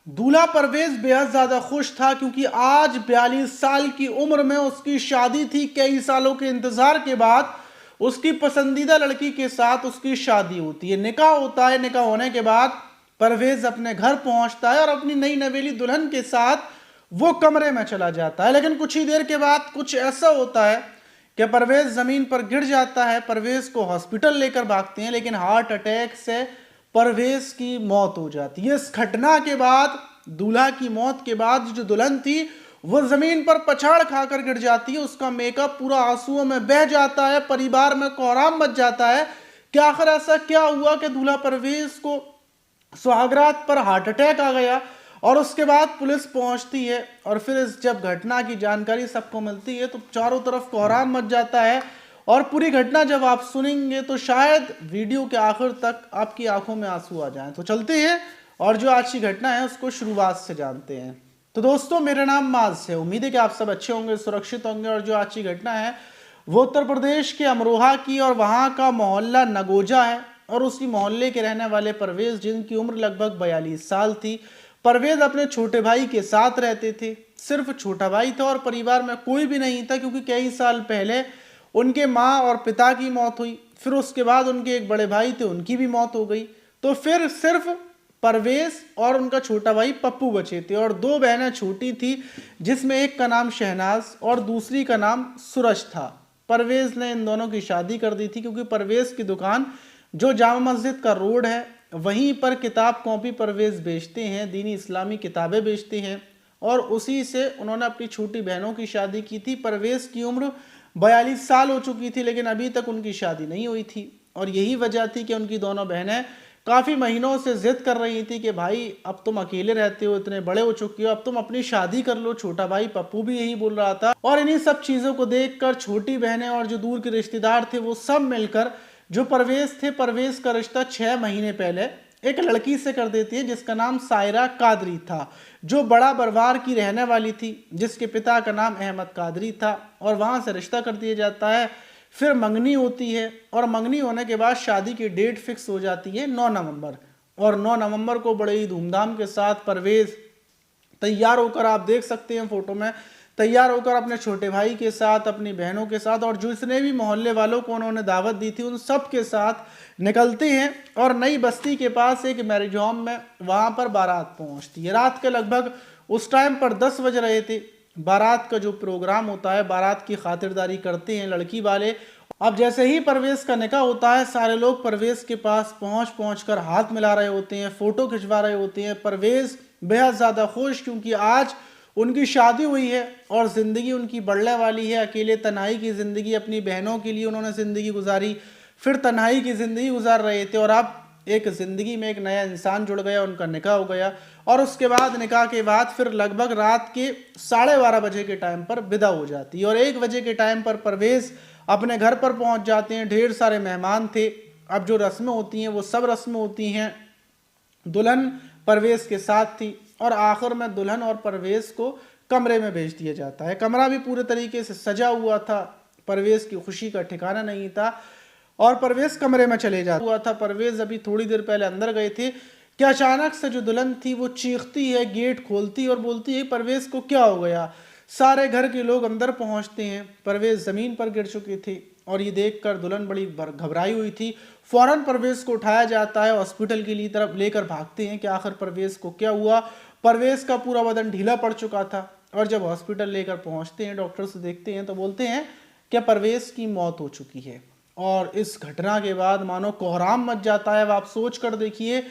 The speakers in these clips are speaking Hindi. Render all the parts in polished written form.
दूल्हा परवेज बेहद ज्यादा खुश था क्योंकि आज 42 साल की उम्र में उसकी शादी थी। कई सालों के इंतजार के बाद उसकी पसंदीदा लड़की के साथ उसकी शादी होती है, निकाह होता है। निकाह होने के बाद परवेज अपने घर पहुंचता है और अपनी नई नवेली दुल्हन के साथ वो कमरे में चला जाता है। लेकिन कुछ ही देर के बाद कुछ ऐसा होता है कि परवेज जमीन पर गिर जाता है। परवेज को हॉस्पिटल लेकर भागते हैं, लेकिन हार्ट अटैक से परवेज की मौत हो जाती है। इस घटना के बाद, दूल्हा की मौत के बाद, जो दुल्हन थी वो जमीन पर पछाड़ खाकर गिर जाती है। उसका मेकअप पूरा आंसुओं में बह जाता है। परिवार में कोहराम मच जाता है कि आखिर ऐसा क्या हुआ कि दूल्हा परवेज को सुहागरात पर हार्ट अटैक आ गया। और उसके बाद पुलिस पहुंचती है और फिर इस जब घटना की जानकारी सबको मिलती है तो चारों तरफ कोहराम मच जाता है। और पूरी घटना जब आप सुनेंगे तो शायद वीडियो के आखिर तक आपकी आंखों में आंसू आ जाएं। तो चलते हैं और जो आज की घटना है उसको शुरुआत से जानते हैं। तो दोस्तों, मेरा नाम माज है। उम्मीद है कि आप सब अच्छे होंगे, सुरक्षित होंगे। और जो आज की घटना है वो उत्तर प्रदेश के अमरोहा की और वहां का मोहल्ला नगोजा है। और उसी मोहल्ले के रहने वाले परवेज, जिनकी उम्र लगभग 42 साल थी। परवेज अपने छोटे भाई के साथ रहते थे। सिर्फ छोटा भाई था और परिवार में कोई भी नहीं था, क्योंकि कई साल पहले उनके माँ और पिता की मौत हुई। फिर उसके बाद उनके एक बड़े भाई थे, उनकी भी मौत हो गई। तो फिर सिर्फ परवेज और उनका छोटा भाई पप्पू बचे थे। और दो बहनें छोटी थी, जिसमें एक का नाम शहनाज और दूसरी का नाम सूरज था। परवेज ने इन दोनों की शादी कर दी थी, क्योंकि परवेज की दुकान जो जामा मस्जिद का रोड है वहीं पर किताब कॉपी परवेज बेचते हैं, दीनी इस्लामी किताबें बेचते हैं। और उसी से उन्होंने अपनी छोटी बहनों की शादी की थी। परवेज की उम्र 42 साल हो चुकी थी, लेकिन अभी तक उनकी शादी नहीं हुई थी। और यही वजह थी कि उनकी दोनों बहनें काफ़ी महीनों से जिद कर रही थी कि भाई अब तुम अकेले रहते हो, इतने बड़े हो चुके हो, अब तुम अपनी शादी कर लो। छोटा भाई पप्पू भी यही बोल रहा था। और इन्हीं सब चीज़ों को देखकर छोटी बहनें और जो दूर के रिश्तेदार थे वो सब मिलकर जो परवेज थे, परवेज का रिश्ता 6 महीने पहले एक लड़की से कर देती है, जिसका नाम सायरा कादरी था, जो बड़ा बरवार की रहने वाली थी, जिसके पिता का नाम अहमद कादरी था। और वहां से रिश्ता कर दिया जाता है। फिर मंगनी होती है और मंगनी होने के बाद शादी की डेट फिक्स हो जाती है 9 नवंबर। और 9 नवंबर को बड़े ही धूमधाम के साथ परवेज तैयार होकर, आप देख सकते हैं फोटो में, तैयार होकर अपने छोटे भाई के साथ, अपनी बहनों के साथ और जिसने भी मोहल्ले वालों को उन्होंने दावत दी थी उन सब के साथ निकलते हैं। और नई बस्ती के पास एक मैरिज होम में वहां पर बारात पहुंचती है। रात के लगभग उस टाइम पर 10 बज रहे थे। बारात का जो प्रोग्राम होता है, बारात की खातिरदारी करते हैं लड़की वाले। अब जैसे ही परवेज का निकाह होता है, सारे लोग परवेज के पास पहुंच कर हाथ मिला रहे होते हैं, फोटो खिंचवा रहे होते हैं। परवेज बेहद ज़्यादा खुश, क्योंकि आज उनकी शादी हुई है और ज़िंदगी उनकी बढ़ने वाली है। अकेले तन्हाई की ज़िंदगी अपनी बहनों के लिए उन्होंने ज़िंदगी गुजारी, फिर तन्हाई की ज़िंदगी गुजार रहे थे। और अब एक ज़िंदगी में एक नया इंसान जुड़ गया, उनका निकाह हो गया। और उसके बाद निकाह के बाद फिर लगभग रात के 12:30 बजे के टाइम पर विदा हो जाती है। और 1 बजे के टाइम पर परवेज अपने घर पर पहुंच जाते हैं। ढेर सारे मेहमान थे। अब जो रस्में होती हैं वो सब रस्में होती हैं। दुल्हन परवेज के साथ थी और आखिर में दुल्हन और परवेज को कमरे में भेज दिया जाता है। कमरा भी पूरे तरीके से सजा हुआ था। परवेज की खुशी का ठिकाना नहीं था और परवेज कमरे में चले जाता हुआ था। परवेज अभी थोड़ी देर पहले अंदर गए थे कि अचानक से जो दुल्हन थी वो चीखती है, गेट खोलती और बोलती है परवेज को क्या हो गया। सारे घर के लोग अंदर पहुंचते हैं। परवेज जमीन पर गिर चुके थे और ये देखकर दुल्हन बड़ी घबराई हुई थी। फौरन परवेज को उठाया जाता है, हॉस्पिटल के लिए तरफ लेकर भागते हैं कि आखिर परवेज को क्या हुआ। परवेज का पूरा बदन ढीला पड़ चुका था। और जब हॉस्पिटल लेकर पहुंचते हैं, डॉक्टर से देखते हैं तो बोलते हैं कि परवेज की मौत हो चुकी है। और इस घटना के बाद मानो कोहराम मच जाता है। अब आप सोच कर देखिए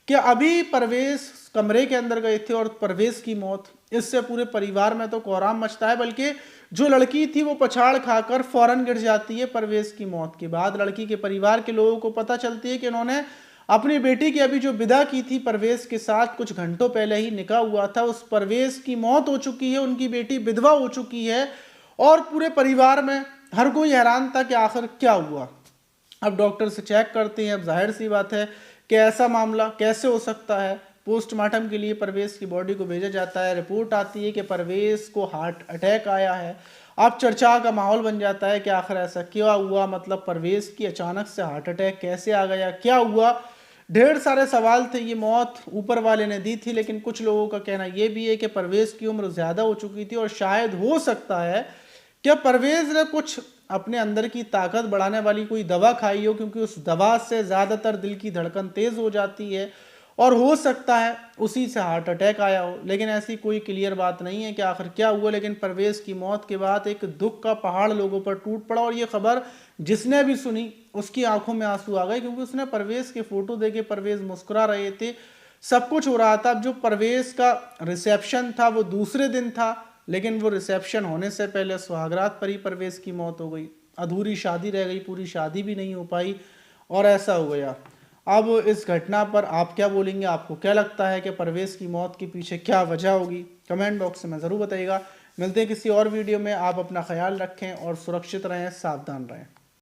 कि अभी परवेज कमरे के अंदर गए थे और परवेज की मौत, इससे पूरे परिवार में तो कोहराम मचता है। बल्कि जो लड़की थी वो पछाड़ खाकर फौरन गिर जाती है। परवेज की मौत के बाद लड़की के परिवार के लोगों को पता चलती है कि उन्होंने अपनी बेटी की अभी जो विदा की थी परवेज के साथ, कुछ घंटों पहले ही निकाह हुआ था, उस परवेज की मौत हो चुकी है, उनकी बेटी विधवा हो चुकी है। और पूरे परिवार में हर कोई हैरान था कि आखिर क्या हुआ। अब डॉक्टर से चेक करते हैं। अब जाहिर सी बात है कि ऐसा मामला कैसे हो सकता है। पोस्टमार्टम के लिए परवेज की बॉडी को भेजा जाता है। रिपोर्ट आती है कि परवेज को हार्ट अटैक आया है। अब चर्चा का माहौल बन जाता है कि आखिर ऐसा क्या हुआ, मतलब परवेज की अचानक से हार्ट अटैक कैसे आ गया, क्या हुआ। ढेर सारे सवाल थे, ये मौत ऊपर वाले ने दी थी, लेकिन कुछ लोगों का कहना ये भी है कि परवेज़ की उम्र ज़्यादा हो चुकी थी और शायद हो सकता है कि परवेज़ ने कुछ अपने अंदर की ताकत बढ़ाने वाली कोई दवा खाई हो, क्योंकि उस दवा से ज़्यादातर दिल की धड़कन तेज़ हो जाती है और हो सकता है उसी से हार्ट अटैक आया हो। लेकिन ऐसी कोई क्लियर बात नहीं है कि आखिर क्या हुआ, लेकिन परवेज़ की मौत के बाद एक दुख का पहाड़ लोगों पर टूट पड़ा और ये खबर जिसने भी सुनी उसकी आंखों में आंसू आ गए, क्योंकि उसने परवेज़ के फोटो देखे, परवेज़ मुस्कुरा रहे थे, सब कुछ हो रहा था। अब जो परवेज़ का रिसेप्शन था वो दूसरे दिन था, लेकिन वो रिसेप्शन होने से पहले सुहागरात पर ही परवेज़ की मौत हो गई, अधूरी शादी रह गई, पूरी शादी भी नहीं हो पाई और ऐसा हो गया। अब इस घटना पर आप क्या बोलेंगे, आपको क्या लगता है कि परवेज़ की मौत के पीछे क्या वजह होगी? कमेंट बॉक्स में ज़रूर बताइएगा। मिलते हैं किसी और वीडियो में, आप अपना ख्याल रखें और सुरक्षित रहें, सावधान रहें।